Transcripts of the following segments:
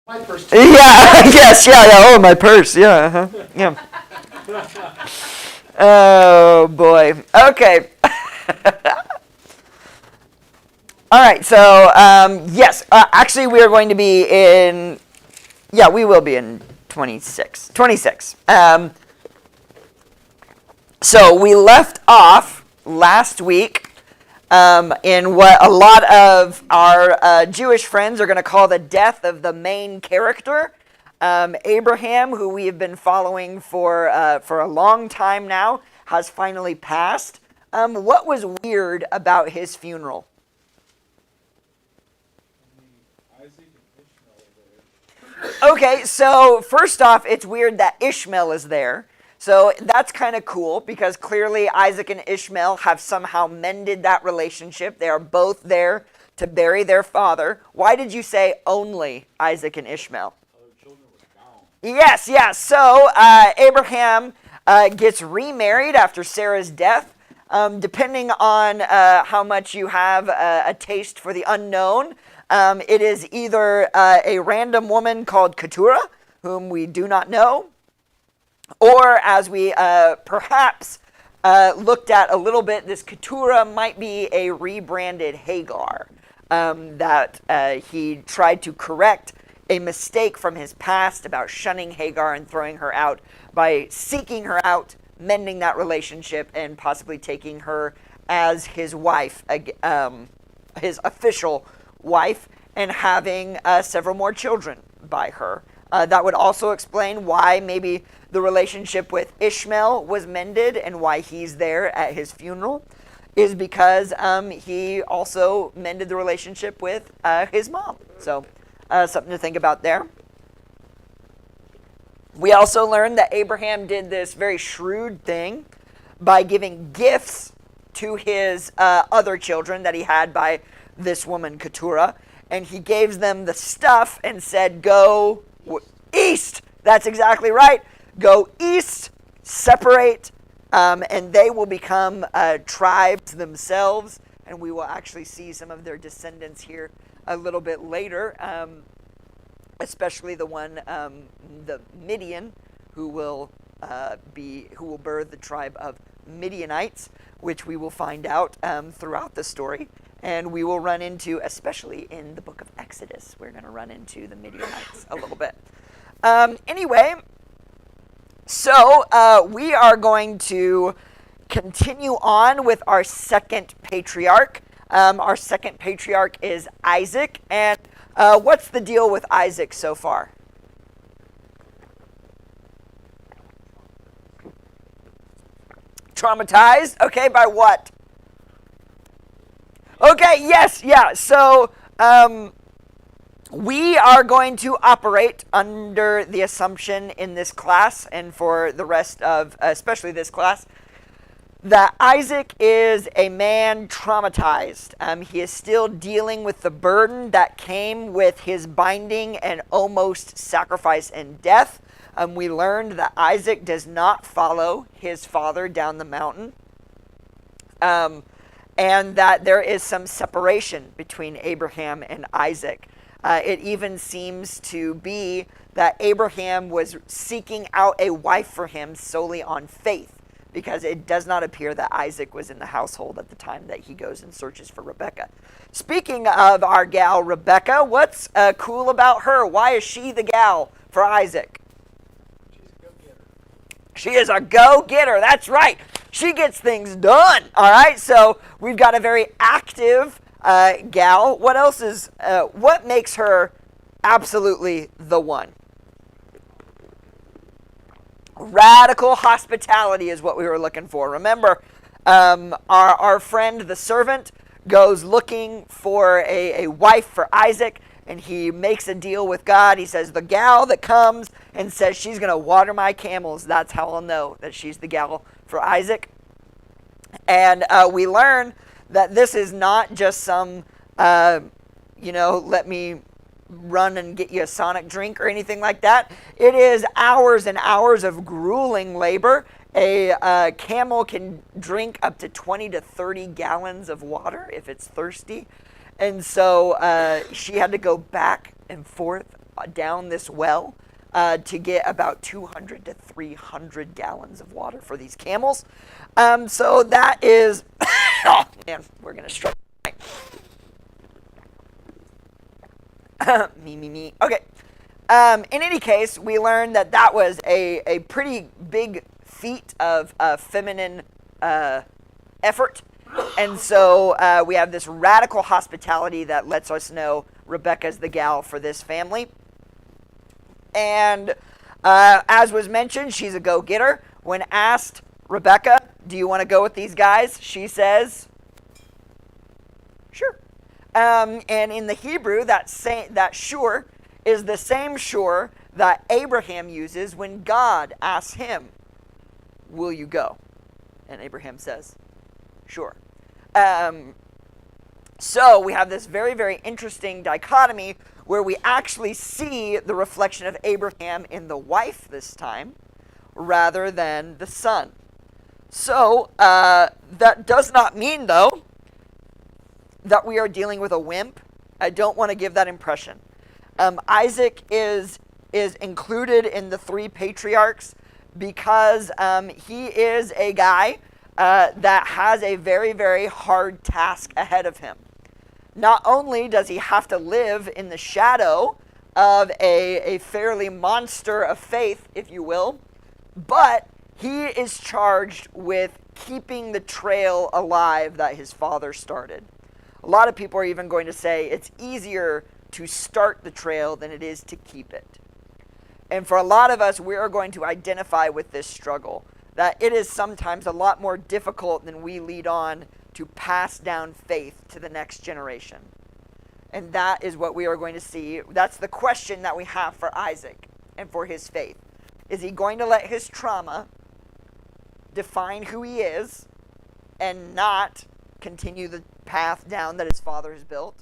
My purse too. Yeah, yes, yeah, oh, my purse, yeah, yeah. Oh, boy. Okay. All right, so, yes, actually we are going to be in, yeah, we will be in 26. 26. So we left off last week in what a lot of our Jewish friends are going to call the death of the main character, Abraham, who we have been following for a long time now, has finally passed. What was weird about his funeral? Okay, so first off, it's weird that Ishmael is there. So that's kind of cool because clearly Isaac and Ishmael have somehow mended that relationship. They are both there to bury their father. Why did you say only Isaac and Ishmael? Yes, yes. So Abraham gets remarried after Sarah's death. Depending on how much you have a taste for the unknown, it is either a random woman called Keturah, whom we do not know, or as we perhaps looked at a little bit, this Keturah might be a rebranded Hagar, that he tried to correct a mistake from his past about shunning Hagar and throwing her out by seeking her out, mending that relationship, and possibly taking her as his wife, his official wife, and having several more children by her. That would also explain why maybe the relationship with Ishmael was mended and why he's there at his funeral, is because he also mended the relationship with his mom. So something to think about there. We also learned that Abraham did this very shrewd thing by giving gifts to his other children that he had by this woman, Keturah, and he gave them the stuff and said, go east. That's exactly right. Go east, separate, and they will become tribes themselves, and we will actually see some of their descendants here a little bit later, especially the one, the Midian, who will birth the tribe of Midianites, which we will find out throughout the story. And we will run into, especially in the book of Exodus, we're going to run into the Midianites a little bit. Anyway, so we are going to continue on with our second patriarch. Our second patriarch is Isaac. And what's the deal with Isaac so far? Traumatized? Okay, by what? Okay, yes, yeah. So we are going to operate under the assumption in this class and for the rest of, especially this class, that Isaac is a man traumatized. He is still dealing with the burden that came with his binding and almost sacrifice and death. We learned that Isaac does not follow his father down the mountain. And that there is some separation between Abraham and Isaac. It even seems to be that Abraham was seeking out a wife for him solely on faith, because it does not appear that Isaac was in the household at the time that he goes and searches for Rebekah. Speaking of our gal Rebekah, what's cool about her? Why is she the gal for Isaac? She is a go-getter. That's right. She gets things done. All right. So we've got a very active gal. What else is? What makes her absolutely the one? Radical hospitality is what we were looking for. Remember, our friend the servant goes looking for a wife for Isaac. And he makes a deal with God. He says, the gal that comes and says she's going to water my camels, that's how I'll know that she's the gal for Isaac. And we learn that this is not just some, let me run and get you a Sonic drink or anything like that. It is hours and hours of grueling labor. A camel can drink up to 20 to 30 gallons of water if it's thirsty. And so she had to go back and forth down this well to get about 200 to 300 gallons of water for these camels. So that is, oh man, we're going to struggle. me. Okay. In any case, we learned that that was a pretty big feat of feminine effort. And so we have this radical hospitality that lets us know Rebecca's the gal for this family. And as was mentioned, she's a go-getter. When asked, Rebecca, do you want to go with these guys? She says, sure. And in the Hebrew, that sure is the same sure that Abraham uses when God asks him, will you go? And Abraham says, sure. So we have this very, very interesting dichotomy where we actually see the reflection of Abraham in the wife this time rather than the son. So that does not mean, though, that we are dealing with a wimp. I don't want to give that impression. Isaac is included in the three patriarchs because he is a guy that has a very, very hard task ahead of him. Not only does he have to live in the shadow of a fairly monster of faith, if you will, but he is charged with keeping the trail alive that his father started. A lot of people are even going to say it's easier to start the trail than it is to keep it. And for a lot of us, we are going to identify with this struggle, that it is sometimes a lot more difficult than we lead on to pass down faith to the next generation. And that is what we are going to see. That's the question that we have for Isaac and for his faith. Is he going to let his trauma define who he is and not continue the path down that his father has built?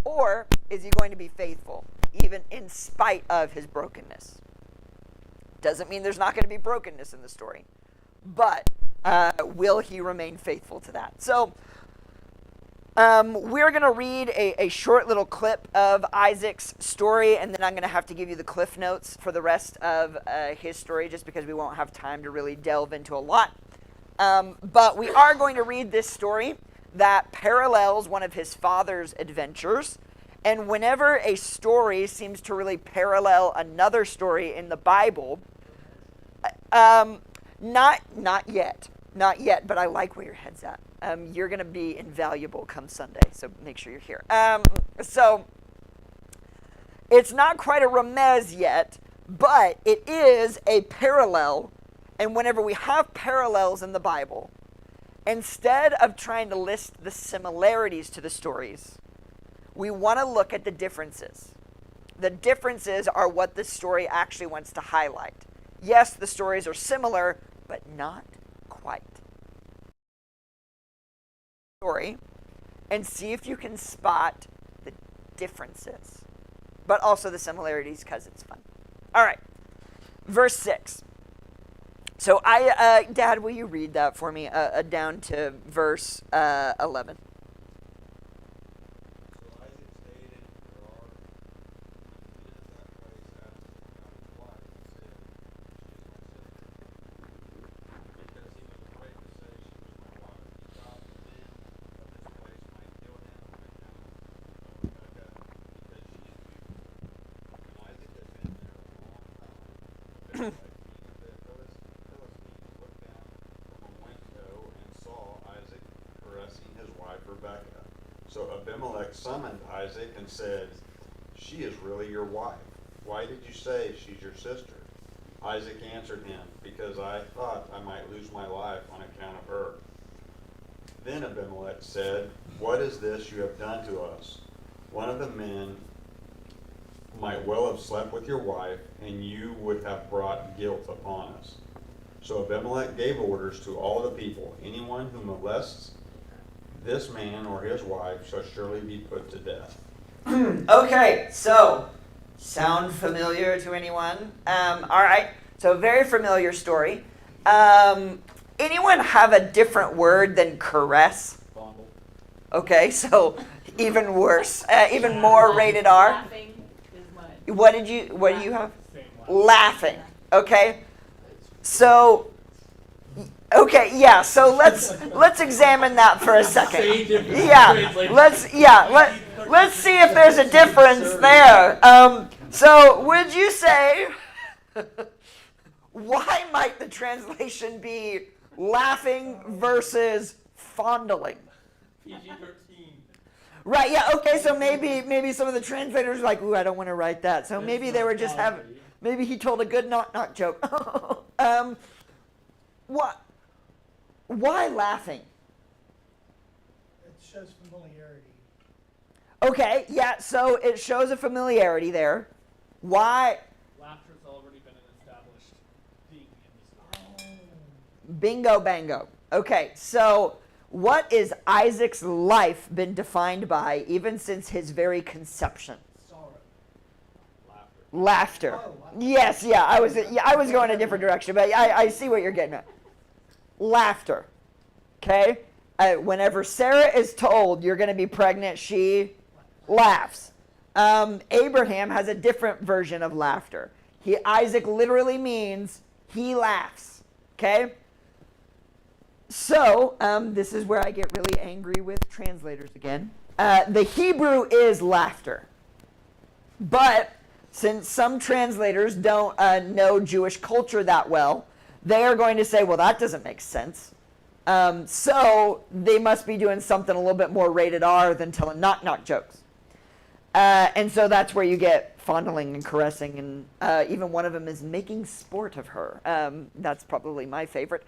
Or is he going to be faithful, even in spite of his brokenness? Doesn't mean there's not going to be brokenness in the story, but will he remain faithful to that? So we're going to read a short little clip of Isaac's story, and then I'm going to have to give you the cliff notes for the rest of his story, just because we won't have time to really delve into a lot. But we are going to read this story that parallels one of his father's adventures. And whenever a story seems to really parallel another story in the Bible, not yet, but I like where your head's at. You're going to be invaluable come Sunday, so make sure you're here. So it's not quite a remez yet, but it is a parallel. And whenever we have parallels in the Bible, instead of trying to list the similarities to the stories, we want to look at the differences. The differences are what the story actually wants to highlight. Yes, the stories are similar, but not quite. Story, and see if you can spot the differences, but also the similarities, because it's fun. All right, verse 6. So Dad, will you read that for me down to verse 11? So Abimelech summoned Isaac and said, "She is really your wife. Why did you say she's your sister?" Isaac answered him, "Because I thought I might lose my life on account of her." Then Abimelech said, "What is this you have done to us? One of the men might well have slept with your wife, and you would have brought guilt upon us." So Abimelech gave orders to all the people, "Anyone who molests this man or his wife shall surely be put to death." Okay, so sound familiar to anyone? All right, so very familiar story. Anyone have a different word than caress? Fondle. Okay, so even worse, even more rated R. Laughing. What do you have? Same Laughing. Okay. So, okay, yeah. So let's examine that for a second. Yeah. Let's see if there's a difference there. So would you say why might the translation be laughing versus fondling? PG-13. Right, yeah, okay, so maybe some of the translators are like, ooh, I don't want to write that. So maybe they were just having, maybe he told a good knock-knock joke. What? Why laughing? It shows familiarity. Okay, yeah, so it shows a familiarity there. Why? Laughter's already been an established thing in the story. Bingo bango. Okay, so what is Isaac's life been defined by even since his very conception? Sorrow. Laughter. Oh, wow. Yes, yeah, I was going a different direction, but I see what you're getting at. Laughter. Okay? Whenever Sarah is told you're going to be pregnant, she laughs. Abraham has a different version of laughter. Isaac literally means he laughs. Okay? So, this is where I get really angry with translators again. The Hebrew is laughter. But since some translators don't know Jewish culture that well, they are going to say, well, that doesn't make sense. So they must be doing something a little bit more rated R than telling knock-knock jokes. And so that's where you get fondling and caressing, and even one of them is making sport of her. That's probably my favorite.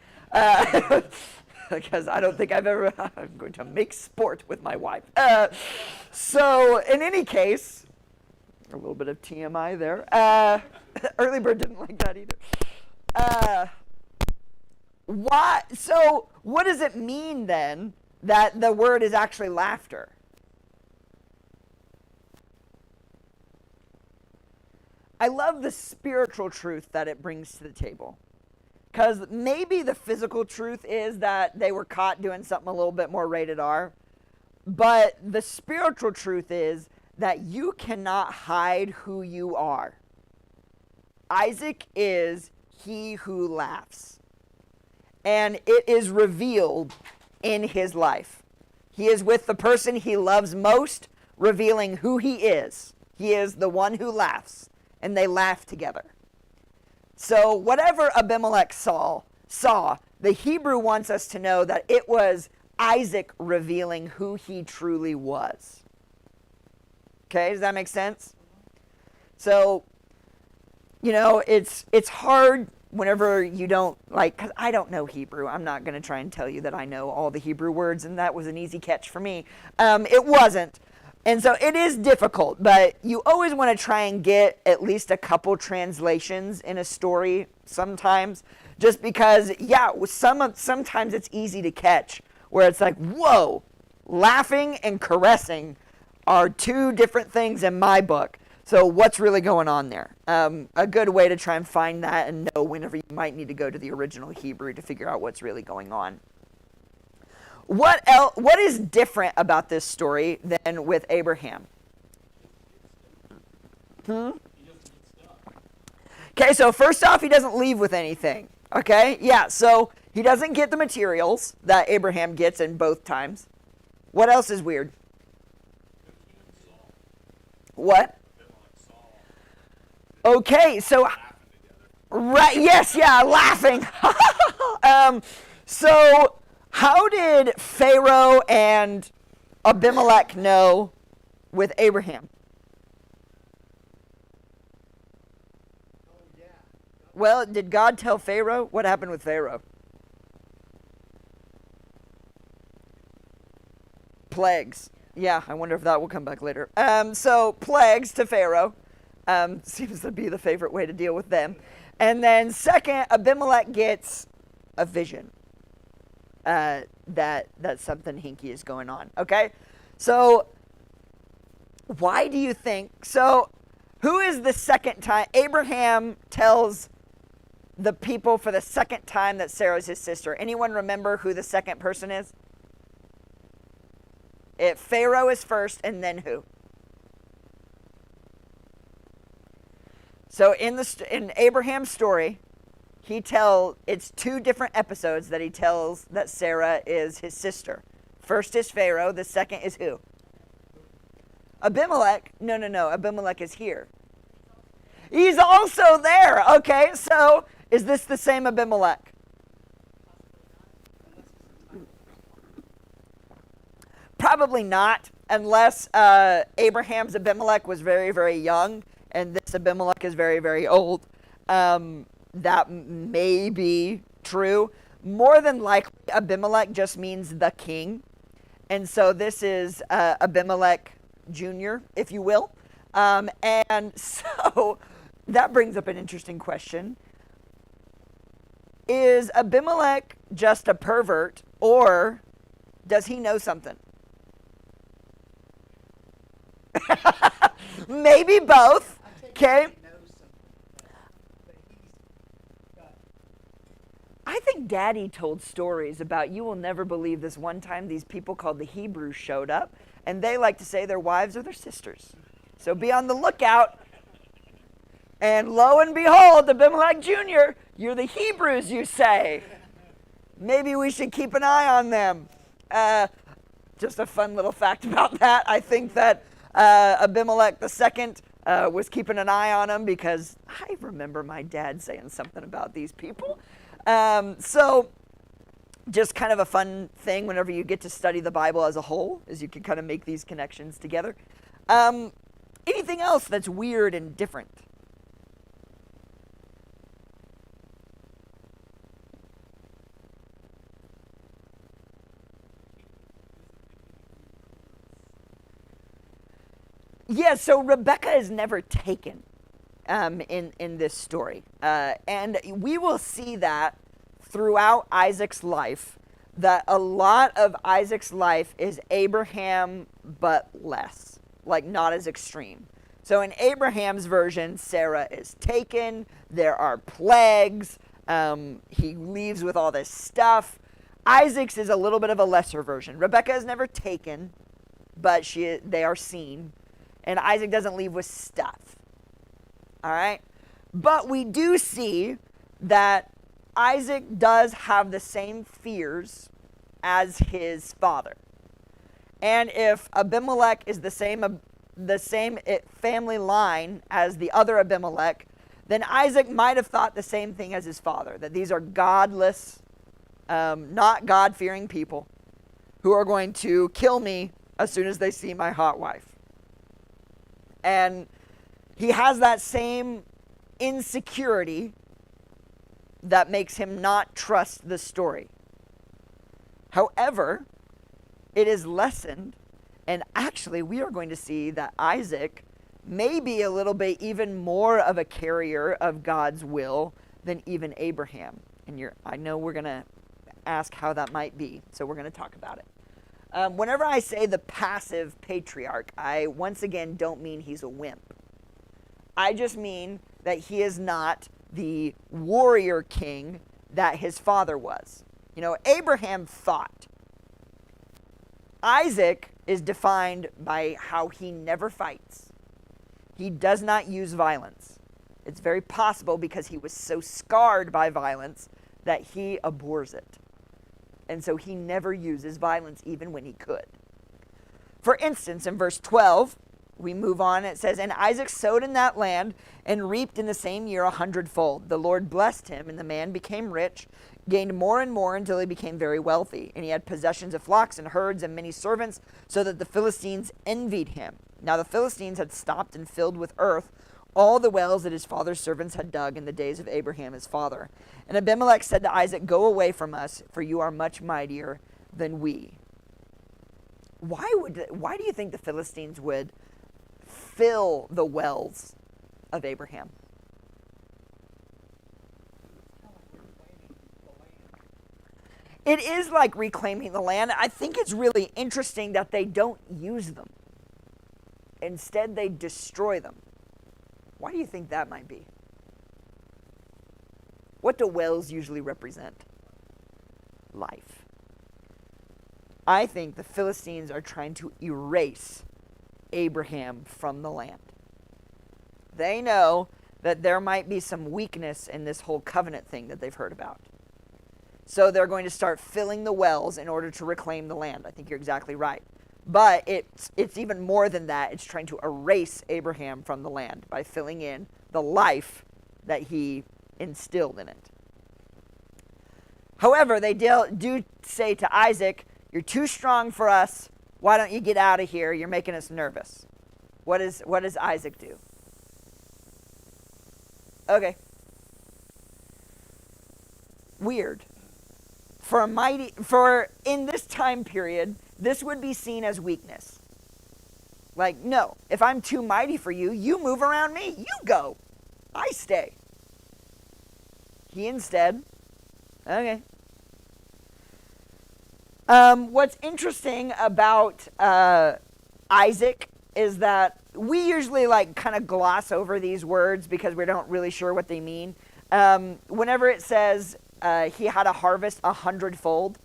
Because I don't think I'm going to make sport with my wife. So in any case, a little bit of TMI there. Early Bird didn't like that either. Why? So what does it mean then that the word is actually laughter? I love the spiritual truth that it brings to the table. Because maybe the physical truth is that they were caught doing something a little bit more rated R. But the spiritual truth is that you cannot hide who you are. Isaac is he who laughs. And it is revealed in his life. He is with the person he loves most, revealing who he is. He is the one who laughs, and they laugh together. So whatever Abimelech saw, the Hebrew wants us to know that it was Isaac revealing who he truly was. Okay, does that make sense? So, it's hard whenever you don't, because I don't know Hebrew. I'm not going to try and tell you that I know all the Hebrew words, and that was an easy catch for me. It wasn't. And so it is difficult, but you always want to try and get at least a couple translations in a story sometimes, just because, sometimes it's easy to catch, where it's like, whoa, laughing and caressing are two different things in my book. So what's really going on there? A good way to try and find that and know whenever you might need to go to the original Hebrew to figure out what's really going on. What is different about this story than with Abraham? Okay, so first off, he doesn't leave with anything. Okay, yeah, so he doesn't get the materials that Abraham gets in both times. What else is weird? What? Okay, so right, yes, yeah, laughing. So how did Pharaoh and Abimelech know with Abraham? Oh, yeah. Well, did God tell Pharaoh? What happened with Pharaoh? Plagues. Yeah, I wonder if that will come back later. So plagues to Pharaoh. Seems to be the favorite way to deal with them. And then second, Abimelech gets a vision. That something hinky is going on. Okay? So why do you think? So who is the second time? Abraham tells the people for the second time that Sarah's his sister. Anyone remember who the second person is? Pharaoh is first, and then who? So in Abraham's story, it's 2 different episodes that he tells that Sarah is his sister. First is Pharaoh, the second is who? Abimelech. No, Abimelech is here. He's also there. Okay, so is this the same Abimelech? Probably not, unless Abraham's Abimelech was very, very young, and this Abimelech is very, very old. That may be true. More than likely, Abimelech just means the king. And so this is Abimelech Jr., if you will. And so that brings up an interesting question. Is Abimelech just a pervert, or does he know something? Maybe both. Okay. I think Daddy told stories about, you will never believe this one time these people called the Hebrews showed up, and they like to say their wives are their sisters. So be on the lookout. And lo and behold, Abimelech Jr., you're the Hebrews, you say. Maybe we should keep an eye on them. Just a fun little fact about that. I think that Abimelech II was keeping an eye on him, because I remember my dad saying something about these people. So just kind of a fun thing whenever you get to study the Bible as a whole, is you can kind of make these connections together. Anything else that's weird and different? Yeah, so Rebecca is never taken in this story. And we will see that throughout Isaac's life, that a lot of Isaac's life is Abraham, but less, like not as extreme. So in Abraham's version, Sarah is taken, there are plagues, he leaves with all this stuff. Isaac's is a little bit of a lesser version. Rebecca is never taken, but they are seen. And Isaac doesn't leave with stuff. All right? But we do see that Isaac does have the same fears as his father. And if Abimelech is the same family line as the other Abimelech, then Isaac might have thought the same thing as his father, that these are godless, not God-fearing people who are going to kill me as soon as they see my hot wife. And he has that same insecurity that makes him not trust the story. However, it is lessened, and actually we are going to see that Isaac may be a little bit even more of a carrier of God's will than even Abraham. And I know we're going to ask how that might be, so we're going to talk about it. Whenever I say the passive patriarch, I once again don't mean he's a wimp. I just mean that he is not the warrior king that his father was. You know, Abraham fought. Isaac is defined by how he never fights. He does not use violence. It's very possible because he was so scarred by violence that he abhors it. And so he never uses violence even when he could. For instance, in verse 12, we move on. It says, "And Isaac sowed in that land and reaped in the same year 100-fold. The Lord blessed him, and the man became rich, gained more and more until he became very wealthy. And he had possessions of flocks and herds and many servants, so that the Philistines envied him. Now the Philistines had stopped and filled with earth all the wells that his father's servants had dug in the days of Abraham his father. And Abimelech said to Isaac, 'Go away from us, for you are much mightier than we.'" Why do you think the Philistines would fill the wells of Abraham? It is like reclaiming the land. I think it's really interesting that they don't use them. Instead, they destroy them. Why do you think that might be? What do wells usually represent? Life. I think the Philistines are trying to erase Abraham from the land. They know that there might be some weakness in this whole covenant thing that they've heard about. So they're going to start filling the wells in order to reclaim the land. I think you're exactly right. But it's even more than that. It's trying to erase Abraham from the land by filling in the life that he instilled in it. However, they do say to Isaac, "You're too strong for us. Why don't you get out of here? You're making us nervous." What does Isaac do? Okay. Weird. For in this time period, this would be seen as weakness. Like, no, if I'm too mighty for you, you move around me. You go. I stay. He instead, okay. What's interesting about Isaac is that we usually kind of gloss over these words because we don't really sure what they mean. Whenever it says he had a harvest 100-fold,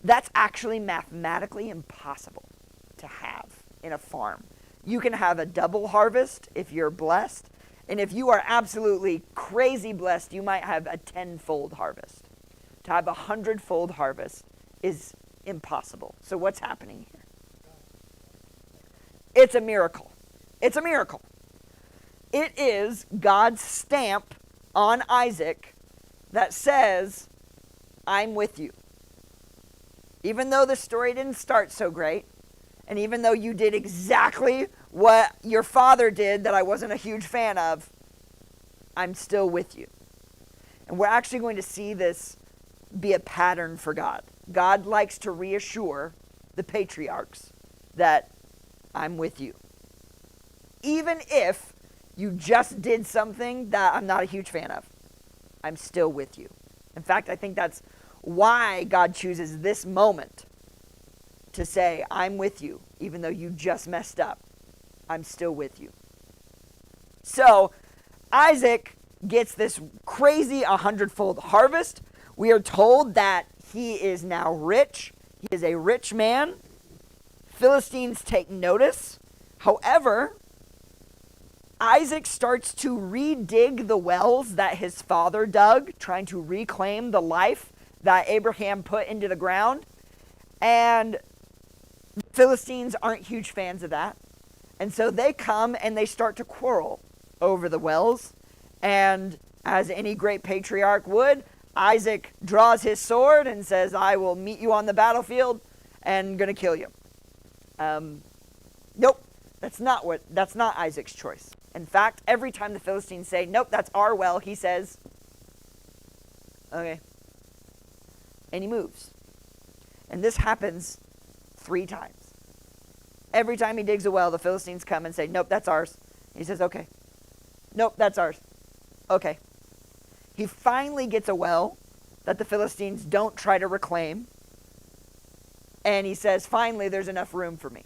that's actually mathematically impossible to have in a farm. You can have a double harvest if you're blessed, and if you are absolutely crazy blessed, you might have a 10-fold harvest. To have a 100-fold harvest is impossible. So what's happening here? It's a miracle. It's a miracle. It is God's stamp on Isaac that says, "I'm with you." Even though the story didn't start so great, and even though you did exactly what your father did that I wasn't a huge fan of, I'm still with you. And we're actually going to see this be a pattern for God. God likes to reassure the patriarchs that I'm with you. Even if you just did something that I'm not a huge fan of, I'm still with you. In fact, I think that's why God chooses this moment to say, "I'm with you, even though you just messed up. I'm still with you." So Isaac gets this crazy 100-fold harvest. We are told that he is now rich. He is a rich man. Philistines take notice. However, Isaac starts to redig the wells that his father dug, trying to reclaim the life that Abraham put into the ground. And the Philistines aren't huge fans of that. And so they come and they start to quarrel over the wells. And as any great patriarch would, Isaac draws his sword and says, "I will meet you on the battlefield and going to kill you." Nope, that's not Isaac's choice. In fact, every time the Philistines say, "Nope, that's our well," he says, "Okay." And he moves. And this happens 3 times. Every time he digs a well, the Philistines come and say, "Nope, that's ours." He says, "Okay." "Nope, that's ours." "Okay." He finally gets a well that the Philistines don't try to reclaim. And he says, "Finally, there's enough room for me."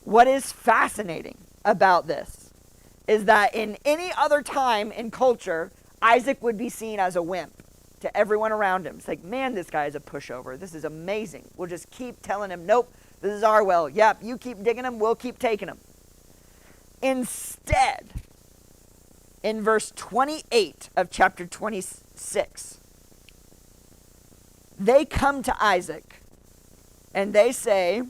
What is fascinating about this is that in any other time in culture, Isaac would be seen as a wimp to everyone around him. It's like, "Man, this guy is a pushover. This is amazing. We'll just keep telling him, 'Nope, this is our well. Yep, you keep digging them, we'll keep taking them.'" Instead, in verse 28 of chapter 26, they come to Isaac and they say,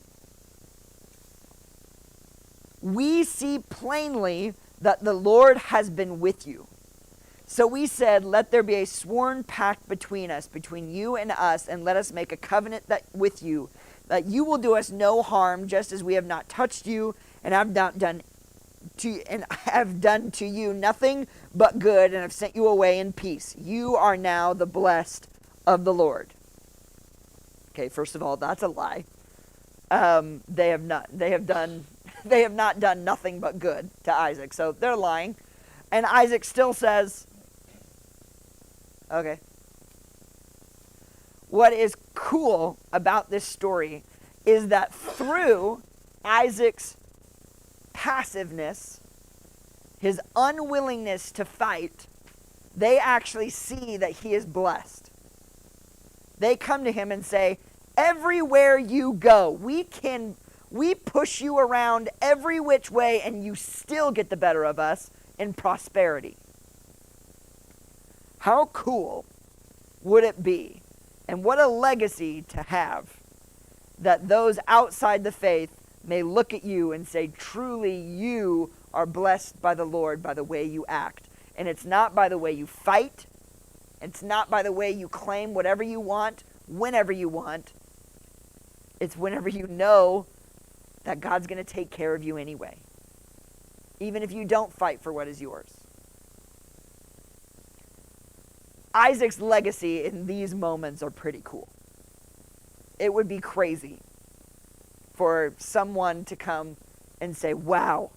"We see plainly that the Lord has been with you. So we said, let there be a sworn pact between us, between you and us, and let us make a covenant with you, that you will do us no harm, just as we have not touched you and have done to you nothing but good, and have sent you away in peace. You are now the blessed of the Lord." Okay, first of all, that's a lie. They have not done nothing but good to Isaac, so they're lying. And Isaac still says, "Okay." What is cool about this story is that through Isaac's passiveness, his unwillingness to fight, they actually see that he is blessed. They come to him and say, "Everywhere you go, we push you around every which way and you still get the better of us in prosperity. How cool would it be, and what a legacy to have, that those outside the faith may look at you and say, truly you are blessed by the Lord by the way you act. And it's not by the way you fight. It's not by the way you claim whatever you want, whenever you want. It's whenever you know that God's going to take care of you anyway, even if you don't fight for what is yours. Isaac's legacy in these moments are pretty cool. It would be crazy for someone to come and say, wow,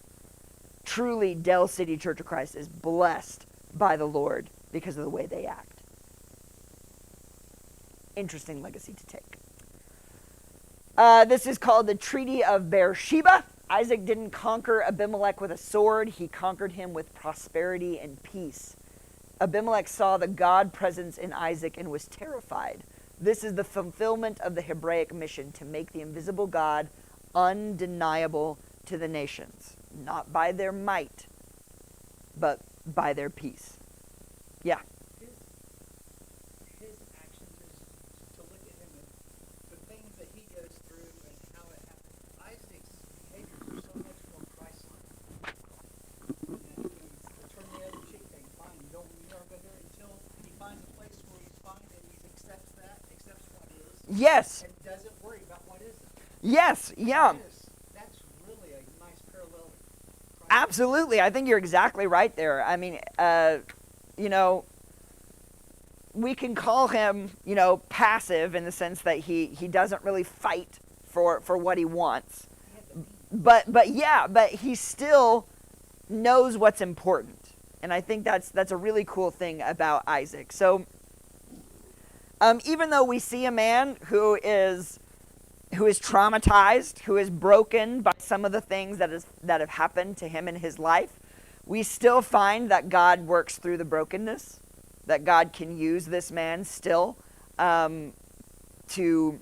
truly Del City Church of Christ is blessed by the Lord because of the way they act. Interesting legacy to take. This is called the Treaty of Beersheba. Isaac didn't conquer Abimelech with a sword. He conquered him with prosperity and peace. Abimelech saw the God presence in Isaac and was terrified. This is the fulfillment of the Hebraic mission to make the invisible God undeniable to the nations, not by their might, but by their peace. Yeah. His actions is to look at him and the things that he goes through and how it happens. Isaac's behaviors are so much more Christ-like. And the turn the other cheek thing, fine, you don't go there until he finds a place where he's fine and he accepts that, accepts what is, Yes. and doesn't worry about what isn't. Yes. Yeah. That's really a nice parallel. to Christ. Absolutely. I think you're exactly right there. I mean, you know, we can call him, you know, passive in the sense that he doesn't really fight for what he wants. But he still knows what's important. And I think that's a really cool thing about Isaac. So even though we see a man who is traumatized, who is broken by some of the things that have happened to him in his life, we still find that God works through the brokenness, that God can use this man still to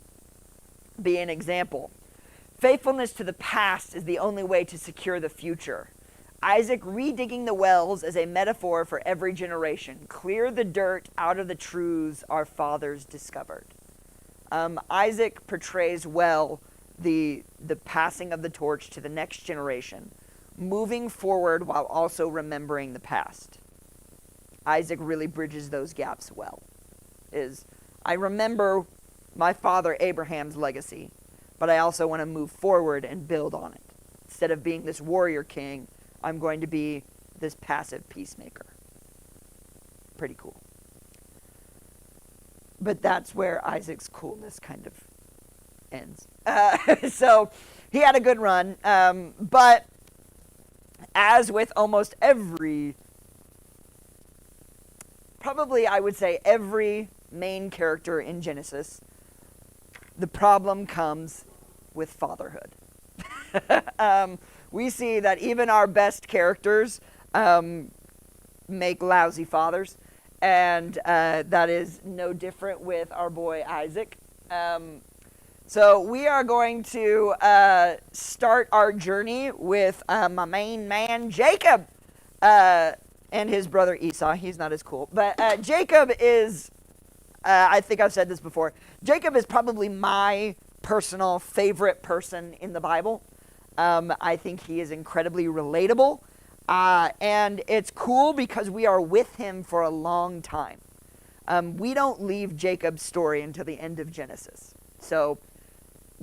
be an example. Faithfulness to the past is the only way to secure the future. Isaac redigging the wells is a metaphor for every generation. Clear the dirt out of the truths our fathers discovered. Isaac portrays well the passing of the torch to the next generation, moving forward while also remembering the past. Isaac really bridges those gaps well. I remember my father Abraham's legacy, but I also want to move forward and build on it. Instead of being this warrior king, I'm going to be this passive peacemaker. Pretty cool. But that's where Isaac's coolness kind of ends. So he had a good run. But as with almost probably I would say every main character in Genesis, the problem comes with fatherhood. We see that even our best characters make lousy fathers. And that is no different with our boy Isaac. So we are going to start our journey with my main man, Jacob, and his brother Esau. He's not as cool. But Jacob is, I think I've said this before, Jacob is probably my personal favorite person in the Bible. I think he is incredibly relatable. And it's cool because we are with him for a long time. We don't leave Jacob's story until the end of Genesis. So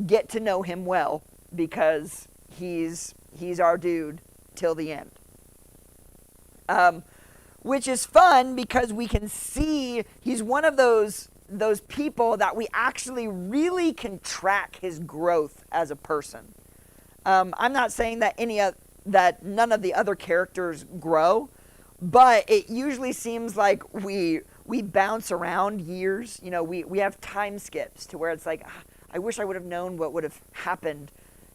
get to know him well because he's our dude till the end. Which is fun because we can see he's one of those people that we actually really can track his growth as a person. I'm not saying that that none of the other characters grow, but it usually seems like we bounce around years. You know, we have time skips to where it's like, I wish I would have known what would have happened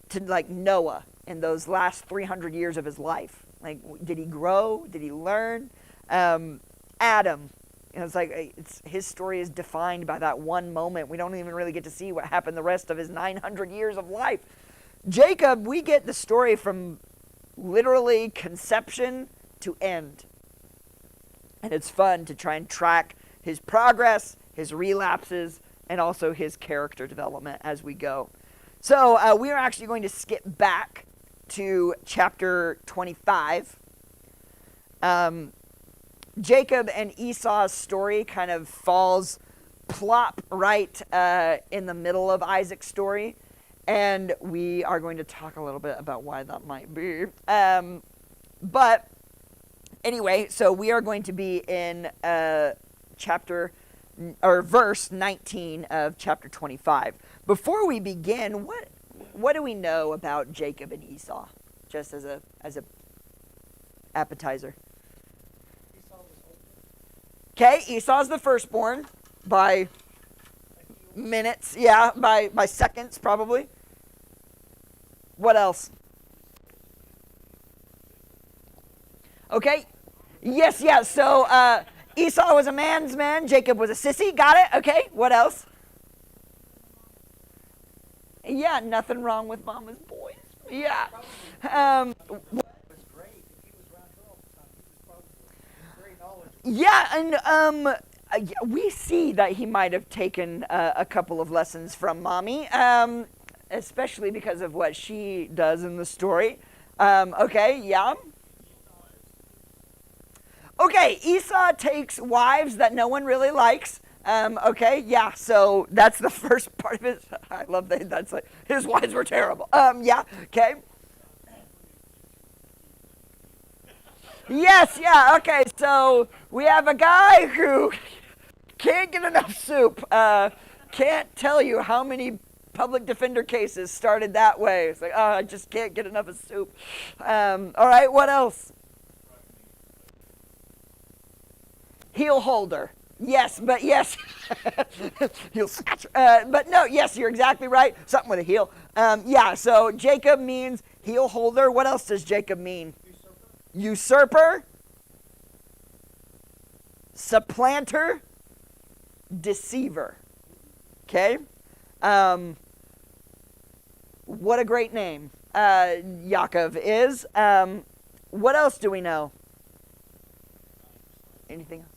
to like Noah in those last 300 years of his life. Like, did he grow? Did he learn? Adam, you know, it's like his story is defined by that one moment. We don't even really get to see what happened the rest of his 900 years of life. Jacob, we get the story from literally conception to end. And it's fun to try and track his progress, his relapses, and also his character development as we go. So we are actually going to skip back to chapter 25. Jacob and Esau's story kind of falls plop right in the middle of Isaac's story. And we are going to talk a little bit about why that might be. But anyway, so we are going to be in verse 19 of chapter 25. Before we begin, what do we know about Jacob and Esau? Just as a appetizer. Esau was older. Okay, Esau's the firstborn by minutes, yeah, by seconds probably. What else? Okay. Yes, yeah. So Esau was a man's man. Jacob was a sissy. Got it? Okay. What else? Yeah, nothing wrong with mama's boys. Yeah. Was great. If he was around her all the time, he was probably very knowledgeable. Yeah, and we see that he might have taken a couple of lessons from mommy, especially because of what she does in the story. Okay, yeah. Okay, Esau takes wives that no one really likes. Okay, yeah, so that's the first part of it. I love that. That's like, his wives were terrible. Yeah, okay. Yes, yeah, okay, so we have a guy who can't get enough soup. Can't tell you how many public defender cases started that way. It's like, I just can't get enough of soup. All right, what else? Heel holder. Yes, but yes. Heel scratcher. But no, yes, you're exactly right. Something with a heel. Yeah, so Jacob means heel holder. What else does Jacob mean? Usurper. Supplanter. Deceiver. Okay? What a great name Yaakov is. What else do we know? Anything else?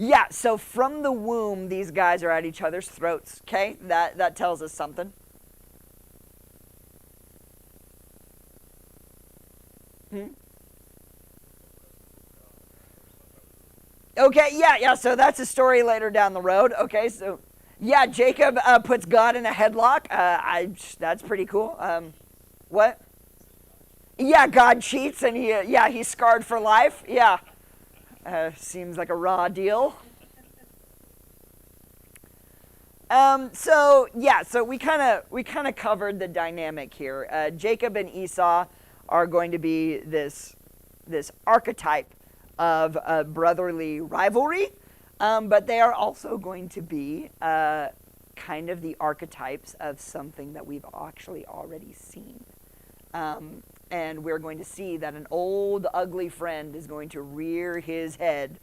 Yeah, so from the womb, these guys are at each other's throats, okay? That tells us something. Okay, yeah, so that's a story later down the road. Okay, so, yeah, Jacob puts God in a headlock. That's pretty cool. What? Yeah, God cheats, and he's scarred for life. Yeah. Seems like a raw deal. So we kind of covered the dynamic here. Jacob and Esau are going to be this archetype of brotherly rivalry, but they are also going to be kind of the archetypes of something that we've actually already seen. And we're going to see that an old, ugly friend is going to rear his head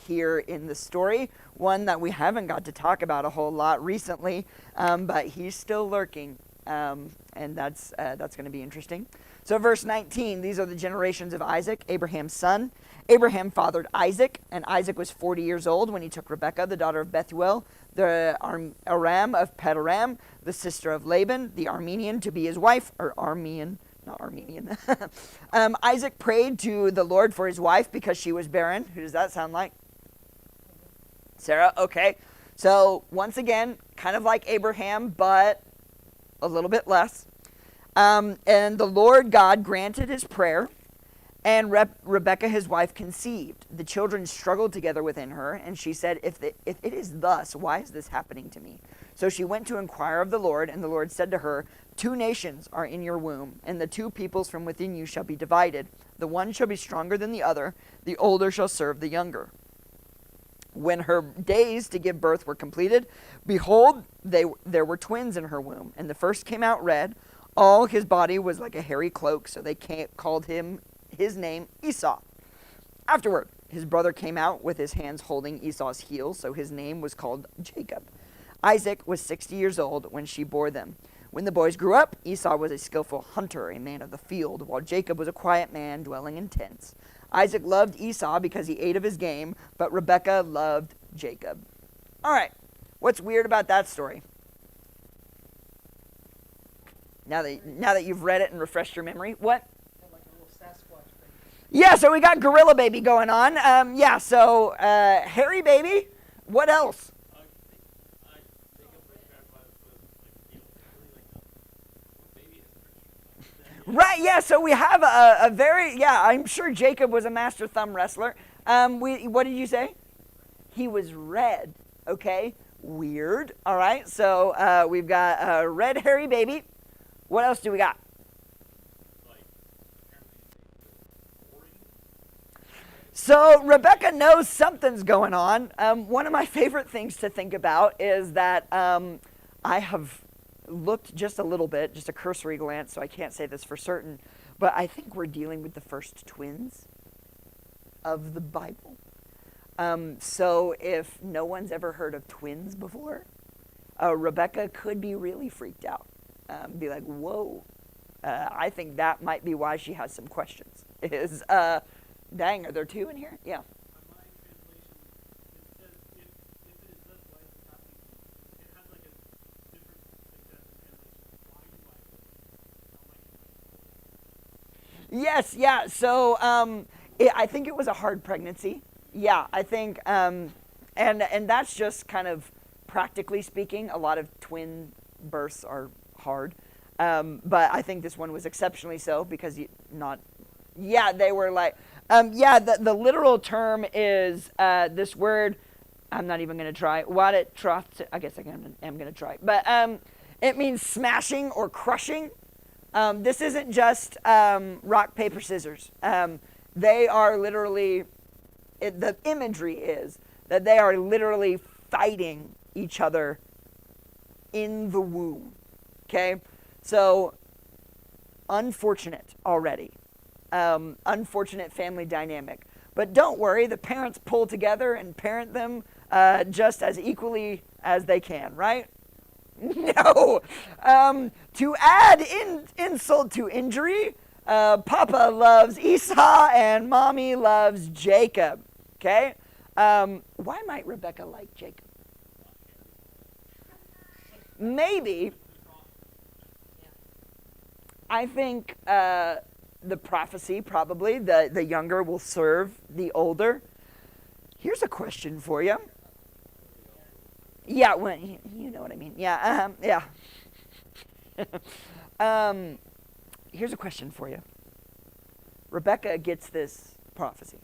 here in the story. One that we haven't got to talk about a whole lot recently, but he's still lurking, and that's going to be interesting. So verse 19, these are the generations of Isaac, Abraham's son. Abraham fathered Isaac, and Isaac was 40 years old when he took Rebekah, the daughter of Bethuel, the Aram of Padan-aram, the sister of Laban, the Aramean, to be his wife, or Aramean, not Armenian. Isaac prayed to the Lord for his wife because she was barren. Who does that sound like? Sarah, okay. So once again, kind of like Abraham, but a little bit less. And the Lord God granted his prayer, and Rebekah, his wife, conceived. The children struggled together within her, and she said, if it is thus, why is this happening to me? So she went to inquire of the Lord, and the Lord said to her, 2 nations are in your womb, and the 2 peoples from within you shall be divided. The one shall be stronger than the other, the older shall serve the younger. When her days to give birth were completed, behold, there were twins in her womb, and the first came out red. All his body was like a hairy cloak, so they called his name Esau. Afterward, his brother came out with his hands holding Esau's heel, so his name was called Jacob. Isaac was 60 years old when she bore them. When the boys grew up, Esau was a skillful hunter, a man of the field, while Jacob was a quiet man dwelling in tents. Isaac loved Esau because he ate of his game, but Rebekah loved Jacob. All right, what's weird about that story? Now that you've read it and refreshed your memory, what? And like a little Sasquatch baby. Yeah, so we got Gorilla Baby going on. So Hairy Baby. What else? Right, yeah, so we have a very, I'm sure Jacob was a master thumb wrestler. What did you say? He was red, okay? Weird, all right? So we've got a red hairy baby. What else do we got? So Rebecca knows something's going on. One of my favorite things to think about is that I have looked just a little bit, just a cursory glance, so I can't say this for certain, but I think we're dealing with the first twins of the Bible. So if no one's ever heard of twins before, Rebecca could be really freaked out. Be like, whoa. I think that might be why she has some questions. Dang, are there two in here? Yeah. On my translation, it says if it is thus why it's happening. It has like a different suggested translation. Why you Yes, yeah. So I think it was a hard pregnancy. Yeah, I think, and that's just kind of practically speaking. A lot of twin births are hard, but I think this one was exceptionally so because they were like, the literal term is this word. I'm not even going to try. I guess I am going to try, but it means smashing or crushing. This isn't just rock, paper, scissors. They are literally, the imagery is that they are literally fighting each other in the womb. Okay? So, unfortunate already. Unfortunate family dynamic. But don't worry, the parents pull together and parent them just as equally as they can, right? No. To add insult to injury, Papa loves Esau and Mommy loves Jacob. Okay? Why might Rebecca like Jacob? Maybe. I think the prophecy, probably, the younger will serve the older. Here's a question for you. Yeah, well, you know what I mean. Yeah, here's a question for you. Rebecca gets this prophecy.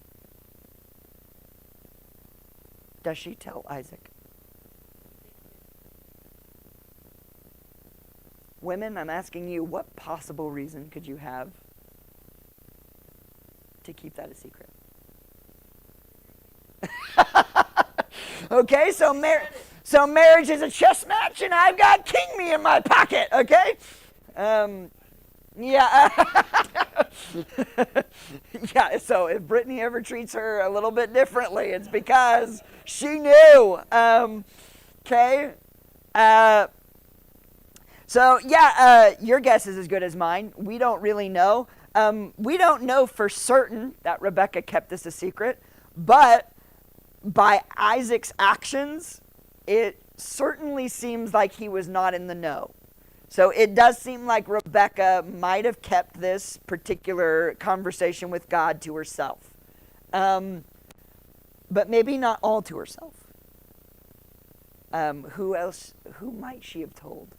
Does she tell Isaac? Women, I'm asking you, what possible reason could you have to keep that a secret? Okay, so marriage is a chess match, and I've got king me in my pocket. Okay, yeah. So if Brittany ever treats her a little bit differently, it's because she knew. Okay. So your guess is as good as mine. We don't really know. We don't know for certain that Rebecca kept this a secret, but by Isaac's actions, it certainly seems like he was not in the know. So it does seem like Rebecca might have kept this particular conversation with God to herself. But maybe not all to herself. Who might she have told?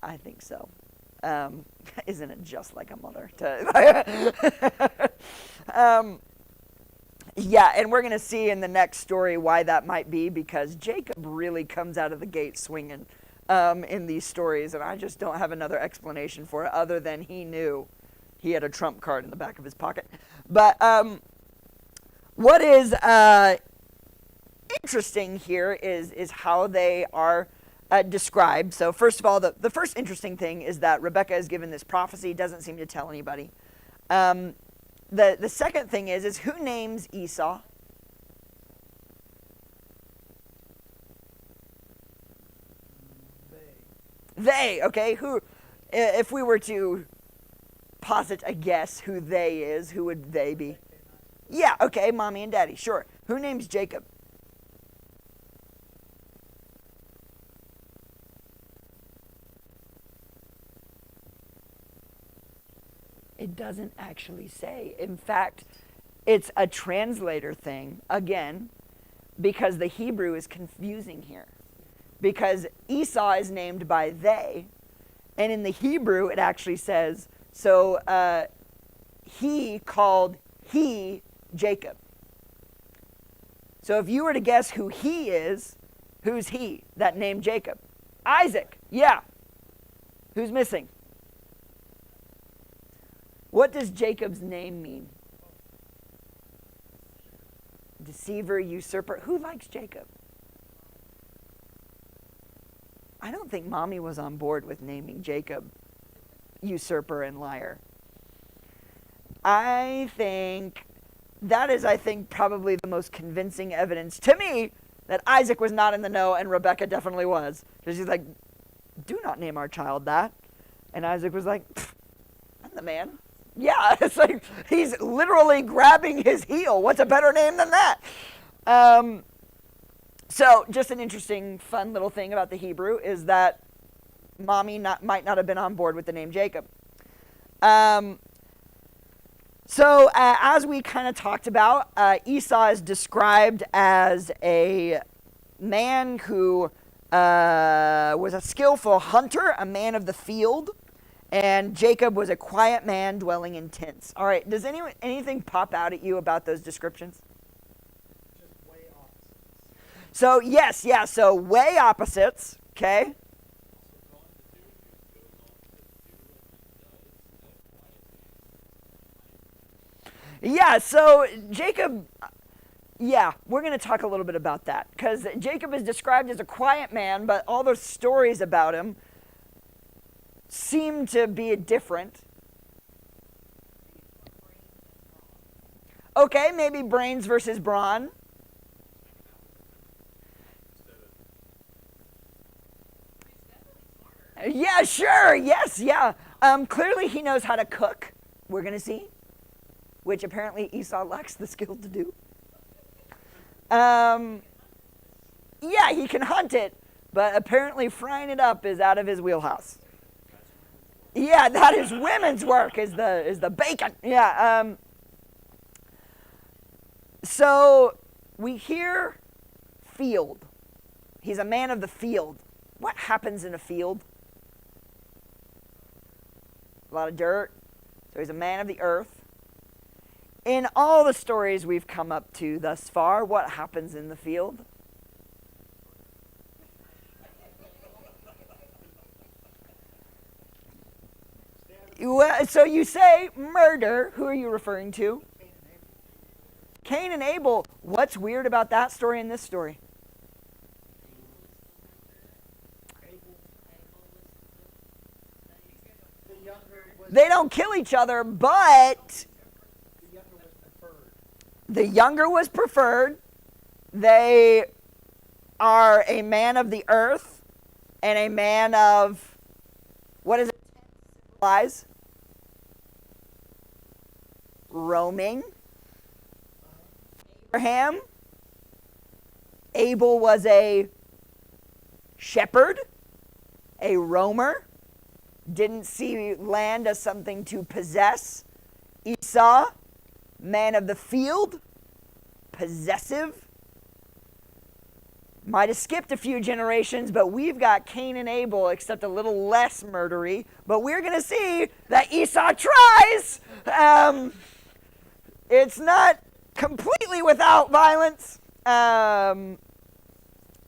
I think so. Isn't it just like a mother? And we're going to see in the next story why that might be, because Jacob really comes out of the gate swinging in these stories, and I just don't have another explanation for it other than he knew he had a trump card in the back of his pocket. But what is interesting here is how they are described. So first of all, the first interesting thing is that Rebecca is given this prophecy, doesn't seem to tell anybody. The second thing is who names Esau? They, okay? Who, if we were to posit a guess who they is, who would they be? Yeah, okay, mommy and daddy, sure. Who names Jacob? It doesn't actually say. In fact, it's a translator thing, again, because the Hebrew is confusing here. Because Esau is named by they, and in the Hebrew it actually says, so he called he Jacob. So if you were to guess who he is, who's he that named Jacob? Isaac, yeah. Who's missing? What does Jacob's name mean? Deceiver, usurper. Who likes Jacob? I don't think mommy was on board with naming Jacob usurper and liar. I think that is, probably the most convincing evidence to me that Isaac was not in the know and Rebecca definitely was. Because she's like, do not name our child that. And Isaac was like, I'm the man. Yeah, it's like he's literally grabbing his heel. What's a better name than that? So just an interesting, fun little thing about the Hebrew is that mommy might not have been on board with the name Jacob. So as we kind of talked about, Esau is described as a man who was a skillful hunter, a man of the field. And Jacob was a quiet man dwelling in tents. All right, does anything pop out at you about those descriptions? Just way opposites. So, yes, yeah, so way opposites, okay? Yeah, so Jacob, yeah, we're going to talk a little bit about that. Because Jacob is described as a quiet man, but all those stories about him seem to be different. Okay, maybe brains versus brawn. Yeah, sure, yes, yeah. Clearly he knows how to cook, we're going to see, which apparently Esau lacks the skill to do. Yeah, he can hunt it, but apparently frying it up is out of his wheelhouse. Yeah, that is women's work, is the bacon. Yeah. So we hear field. He's a man of the field. What happens in a field? A lot of dirt. So he's a man of the earth. In all the stories we've come up to thus far, what happens in the field? Well, so you say murder. Who are you referring to? Cain and Abel. What's weird about that story and this story? They don't kill each other, but the younger was preferred. They are a man of the earth and a man of, what is it? Lies? Roaming. Abraham. Abel was a shepherd, a roamer, didn't see land as something to possess. Esau, man of the field, possessive. Might have skipped a few generations, but we've got Cain and Abel, except a little less murdery. But we're going to see that Esau tries. It's not completely without violence.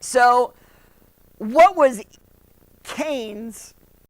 So what was Cain's